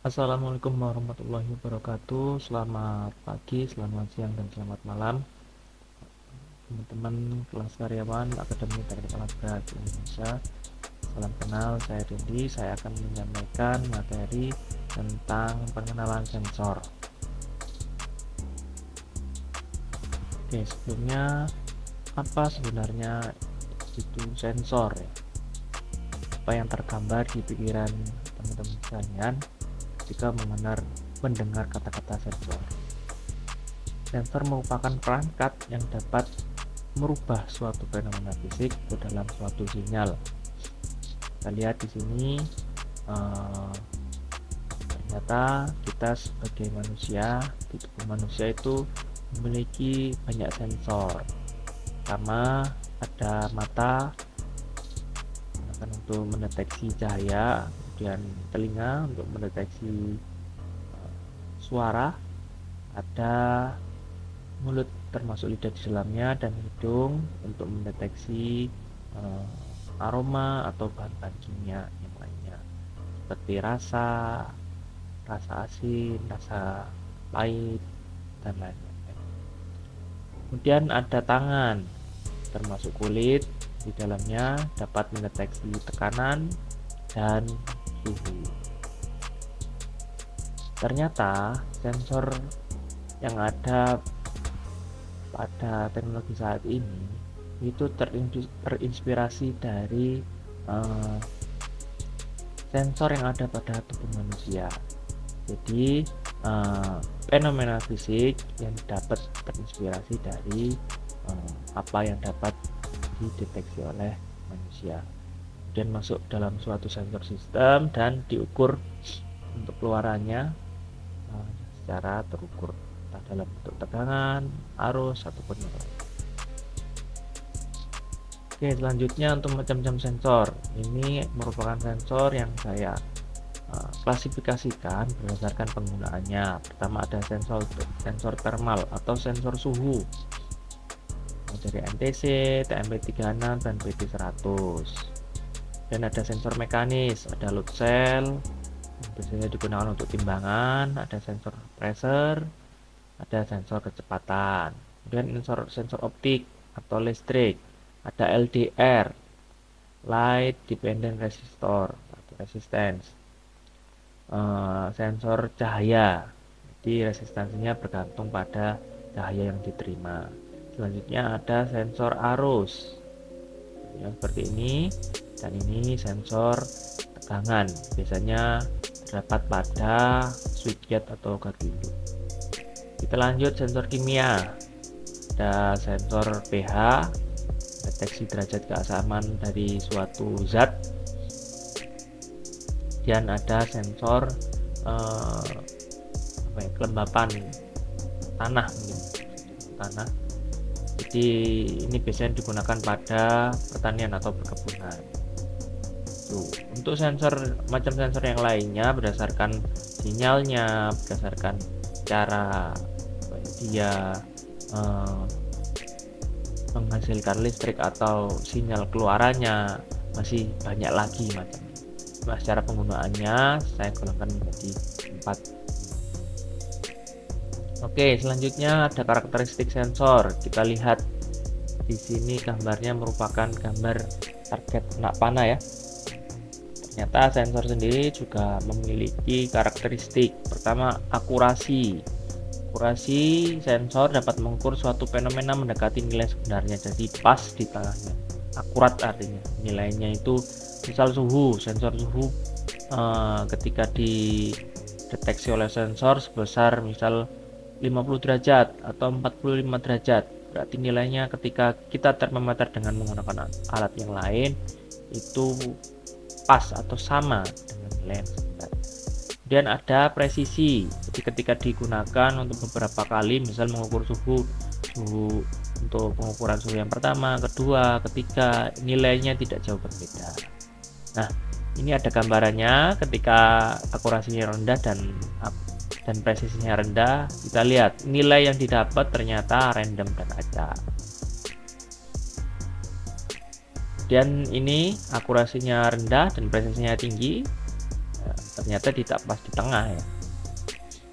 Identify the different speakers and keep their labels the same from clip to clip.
Speaker 1: Assalamualaikum warahmatullahi wabarakatuh. Selamat pagi, selamat siang, dan selamat malam, teman-teman kelas karyawan Akademi Teknik Alat Berat Indonesia. Salam kenal, saya Dendi. Saya akan menyampaikan materi tentang pengenalan sensor. Oke, sebelumnya apa sebenarnya itu sensor ya? Apa yang tergambar di pikiran teman-teman sekalian jika mendengar kata-kata sensor? Sensor merupakan perangkat yang dapat merubah suatu fenomena fisik ke dalam suatu sinyal. Kita lihat di sini, ternyata kita sebagai manusia, di tubuh manusia itu memiliki banyak sensor. Pertama, ada mata untuk mendeteksi cahaya, kemudian telinga untuk mendeteksi suara, ada mulut termasuk lidah di dalamnya, dan hidung untuk mendeteksi aroma atau bahan-bahan kimia yang lainnya seperti rasa asin, rasa pahit, dan lain-lain. Kemudian ada tangan termasuk kulit di dalamnya dapat mendeteksi tekanan dan suhu. Ternyata sensor yang ada pada teknologi saat ini itu terinspirasi dari sensor yang ada pada tubuh manusia. Jadi fenomena fisik yang dapat terinspirasi dari apa yang dapat dideteksi oleh manusia, kemudian masuk dalam suatu sensor sistem dan diukur untuk keluarannya secara terukur, entah dalam bentuk tegangan, arus, ataupun yang lain. Oke, selanjutnya untuk macam-macam sensor. Ini merupakan sensor yang saya klasifikasikan berdasarkan penggunaannya. Pertama ada sensor thermal atau sensor suhu dari NTC, TMP36, dan PT100. Dan ada sensor mekanis, ada load cell yang biasanya digunakan untuk timbangan, ada sensor pressure, ada sensor kecepatan. Kemudian sensor optik atau listrik, ada LDR, light dependent resistor atau resistance. Sensor cahaya, jadi resistansinya bergantung pada cahaya yang diterima. Selanjutnya ada sensor arus ya, seperti ini, dan ini sensor tegangan, biasanya terdapat pada switchgear atau gardu induk. Kita lanjut sensor kimia, ada sensor pH, deteksi derajat keasaman dari suatu zat, dan ada sensor kelembapan tanah, tanah. Jadi ini biasanya digunakan pada pertanian atau perkebunan. Untuk macam sensor yang lainnya berdasarkan sinyalnya, berdasarkan cara dia menghasilkan listrik atau sinyal keluarannya, masih banyak lagi macamnya. Secara penggunaannya saya golongkan menjadi 4. Oke, selanjutnya ada karakteristik sensor. Kita lihat di sini gambarnya merupakan gambar target kena panah ya. Ternyata sensor sendiri juga memiliki karakteristik. Pertama, akurasi. Akurasi sensor dapat mengukur suatu fenomena mendekati nilai sebenarnya, jadi pas di tengahnya. Akurat artinya nilainya itu, misal suhu, sensor suhu ketika dideteksi oleh sensor sebesar misal 50 derajat atau 45 derajat, berarti nilainya ketika kita termometer dengan menggunakan alat yang lain itu pas atau sama dengan nilai yang sebenarnya. Kemudian ada presisi, jadi ketika digunakan untuk beberapa kali, misal mengukur suhu untuk pengukuran suhu yang pertama, kedua, ketiga, nilainya tidak jauh berbeda. Nah, ini ada gambarannya ketika akurasinya rendah dan presisinya rendah. Kita lihat nilai yang didapat ternyata random dan acak. Dan ini akurasinya rendah dan presisinya tinggi, ternyata tidak pas di tengah ya.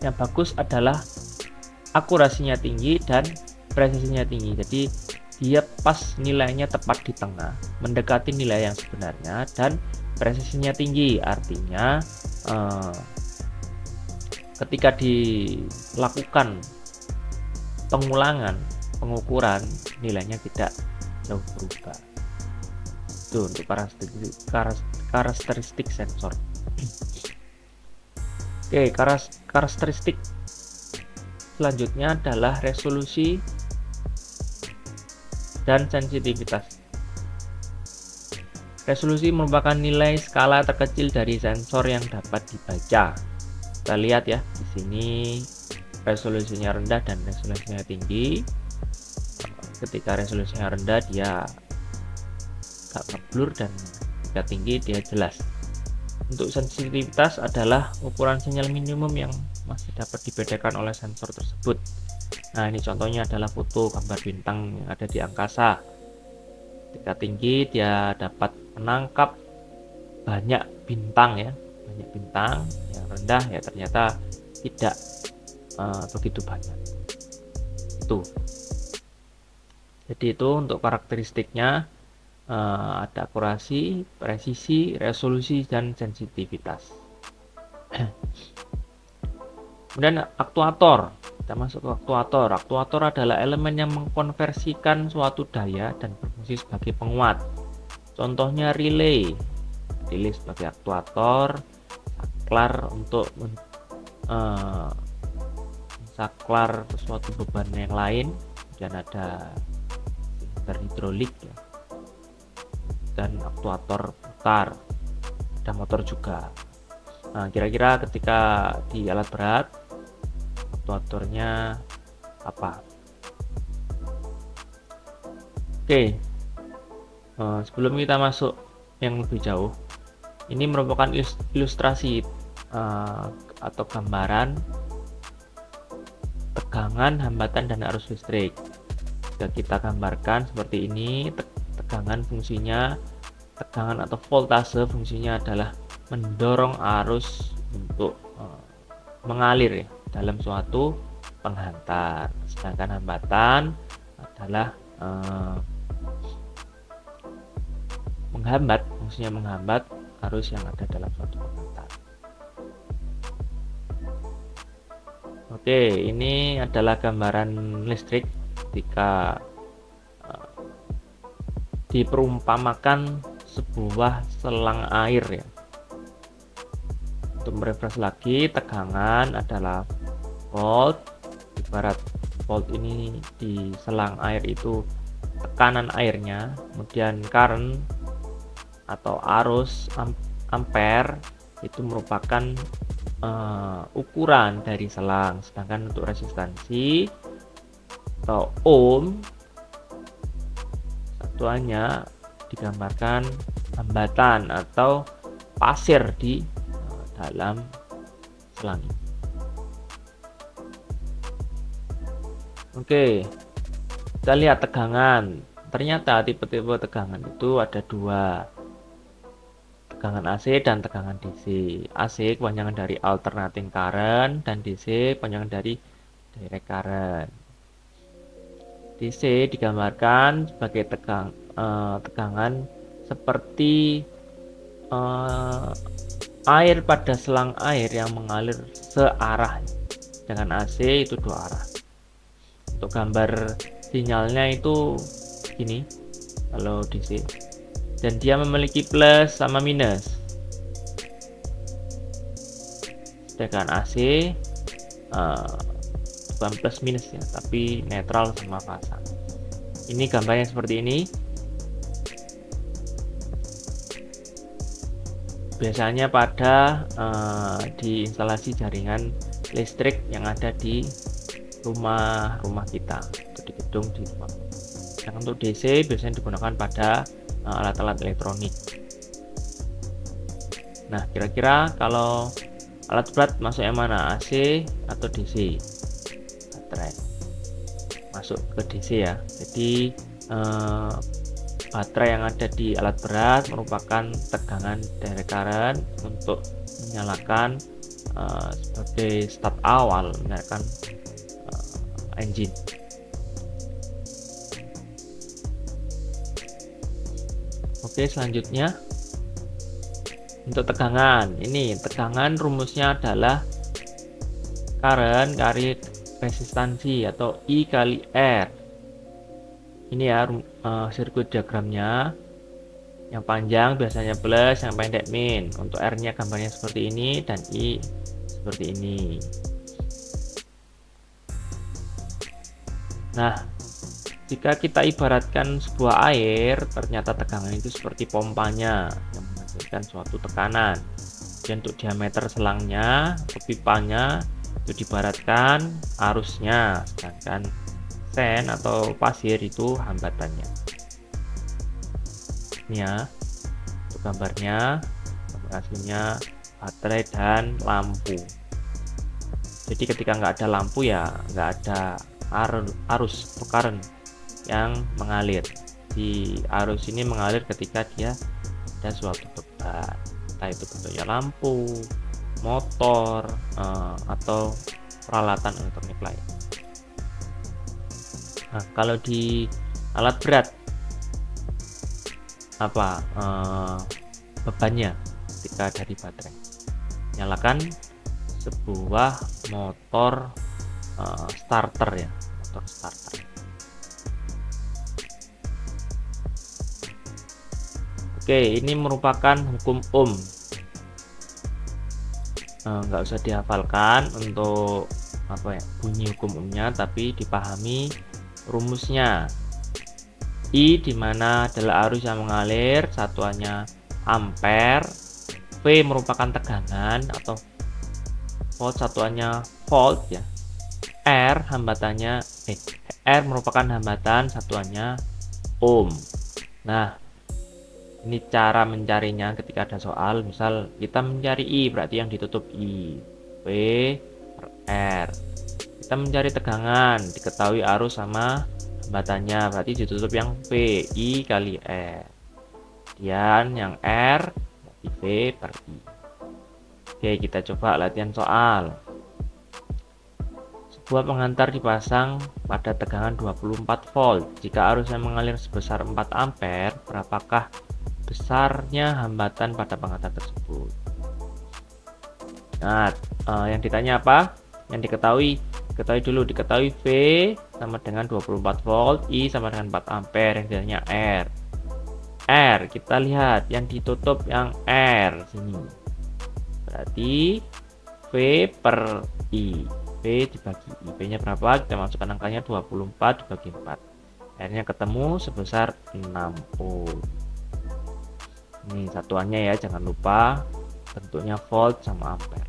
Speaker 1: Yang bagus adalah akurasinya tinggi dan presisinya tinggi, jadi dia pas nilainya tepat di tengah, mendekati nilai yang sebenarnya, dan presisinya tinggi, artinya ketika dilakukan pengulangan pengukuran nilainya tidak jauh berubah. Itu untuk karakteristik sensor. Oke, karakteristik selanjutnya adalah resolusi dan sensitivitas. Resolusi merupakan nilai skala terkecil dari sensor yang dapat dibaca. Kita lihat ya, di sini resolusinya rendah dan resolusinya tinggi. Ketika resolusinya rendah dia agak ngeblur, dan ketika tinggi dia jelas. Untuk sensitivitas adalah ukuran sinyal minimum yang masih dapat dibedakan oleh sensor tersebut. Nah, ini contohnya adalah foto gambar bintang yang ada di angkasa. Ketika tinggi dia dapat menangkap banyak bintang ya, banyak bintang. Yang rendah ya ternyata tidak begitu banyak. Itu. Jadi itu untuk karakteristiknya. Ada akurasi, presisi, resolusi, dan sensitivitas. Kemudian aktuator. Kita masuk ke aktuator. Aktuator adalah elemen yang mengkonversikan suatu daya dan berfungsi sebagai penguat. Contohnya relay. Relay sebagai aktuator, saklar untuk saklar suatu beban yang lain, dan ada silinder hidrolik ya, dan aktuator putar, ada motor juga. Nah, kira-kira ketika di alat berat aktuatornya apa? Oke, sebelum kita masuk yang lebih jauh, ini merupakan ilustrasi atau gambaran tegangan, hambatan, dan arus listrik. Jika kita gambarkan seperti ini, tegangan fungsinya, tegangan atau voltase fungsinya adalah mendorong arus untuk mengalir ya, dalam suatu penghantar. Sedangkan hambatan adalah menghambat, fungsinya menghambat arus yang ada dalam suatu penghantar. Oke, ini adalah gambaran listrik ketika diperumpamakan sebuah selang air ya. Untuk merefresh lagi, tegangan adalah volt. Ibarat volt ini di selang air itu tekanan airnya, kemudian current atau arus ampere itu merupakan ukuran dari selang. Sedangkan untuk resistansi atau ohm, satuannya digambarkan hambatan atau pasir di dalam selang. Oke, kita lihat tegangan. Ternyata tipe-tipe tegangan itu ada dua, tegangan AC dan tegangan DC. AC kepanjangan dari alternating current, dan DC kepanjangan dari direct current. DC digambarkan sebagai tegangan seperti air pada selang air yang mengalir searah. Dengan AC itu dua arah. Untuk gambar sinyalnya itu gini kalau DC, dan dia memiliki plus sama minus. Sedangkan AC bukan plus minus ya, tapi netral sama fasa. Ini gambarnya seperti ini. Biasanya pada di instalasi jaringan listrik yang ada di rumah kita, atau di gedung di rumah. Yang untuk DC biasanya digunakan pada alat-alat elektronik. Nah, kira-kira kalau alat berat masuk yang mana, AC atau DC? Baterai masuk ke DC ya. Jadi baterai yang ada di alat berat merupakan tegangan direct current untuk nyalakan sebagai start awal, nyalakan engine. Oke, selanjutnya untuk tegangan. Ini tegangan rumusnya adalah current kali resistansi atau I kali R. Ini ya sirkuit diagramnya. Yang panjang biasanya plus, yang pendek min. Untuk R-nya gambarnya seperti ini dan I seperti ini. Nah, jika kita ibaratkan sebuah air, ternyata tegangan itu seperti pompanya yang menghasilkan suatu tekanan. Dan untuk diameter selangnya atau pipanya itu diibaratkan arusnya, sedangkan sen atau pasir itu hambatannya. Ini ya, untuk gambarnya, gambar aslinya baterai dan lampu. Jadi ketika nggak ada lampu ya nggak ada arus atau current yang mengalir. Di arus ini mengalir ketika dia ada suatu beban, entah itu bentuknya lampu, motor, atau peralatan elektronik lain. Nah, kalau di alat berat apa bebannya ketika dari baterai? Nyalakan sebuah motor starter ya, motor starter. Oke, ini merupakan hukum Ohm. Nggak usah dihafalkan untuk apa ya bunyi hukum Ohmnya, tapi dipahami rumusnya. I dimana adalah arus yang mengalir, satuannya ampere. V merupakan tegangan atau volt, satuannya volt ya. R hambatannya R merupakan hambatan, satuannya ohm. Nah, ini cara mencarinya ketika ada soal. Misal kita mencari I, berarti yang ditutup I, V per R. Kita mencari tegangan, diketahui arus sama hambatannya, berarti ditutup yang V, I kali R. Dan yang R berarti V per I. Oke, kita coba latihan soal. Sebuah pengantar dipasang pada tegangan 24 volt. Jika arus yang mengalir sebesar 4 ampere, berapakah besarnya hambatan pada pengantar tersebut? Nah, yang ditanya apa? Yang diketahui V sama dengan 24 volt, I sama dengan 4 ampere, yang ditanya R. R, kita lihat yang ditutup yang R sini. Berarti V per I. V dibagi I. V-nya berapa? Kita masukkan angkanya 24 dibagi 4. R-nya ketemu sebesar 6 ohm. Ini satuannya ya, jangan lupa bentuknya volt sama ampere.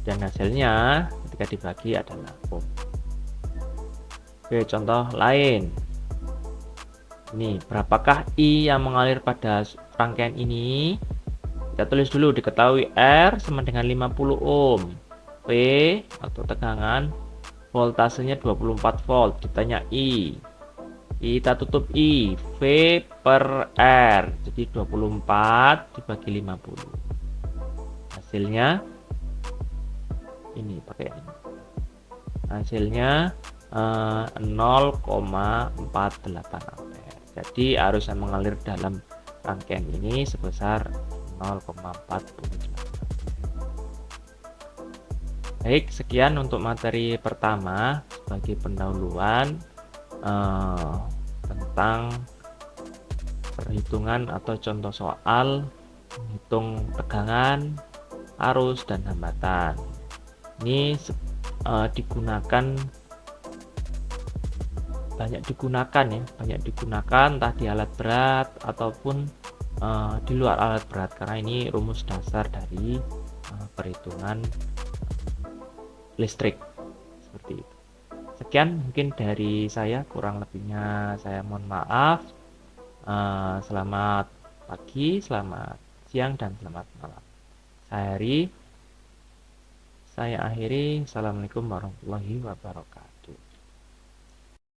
Speaker 1: Dan hasilnya ketika dibagi adalah ohm. Oke, contoh lain. Ini berapakah I yang mengalir pada rangkaian ini? Kita tulis dulu, diketahui R sama dengan 50 ohm. V atau tegangan voltasenya 24 volt. Ditanya I. Kita tutup I, V per R, jadi 24 dibagi 50. Hasilnya ini pakai ini. Hasilnya 0,48 ampere. Jadi arus yang mengalir dalam rangkaian ini sebesar 0,48. Baik, sekian untuk materi pertama sebagai pendahuluan tentang perhitungan atau contoh soal menghitung tegangan, arus, dan hambatan. Ini banyak digunakan entah di alat berat ataupun di luar alat berat, karena ini rumus dasar dari perhitungan listrik seperti itu. Sekian mungkin dari saya, kurang lebihnya saya mohon maaf. Selamat pagi, selamat siang, dan selamat malam. Saya akhiri. Assalamualaikum warahmatullahi wabarakatuh.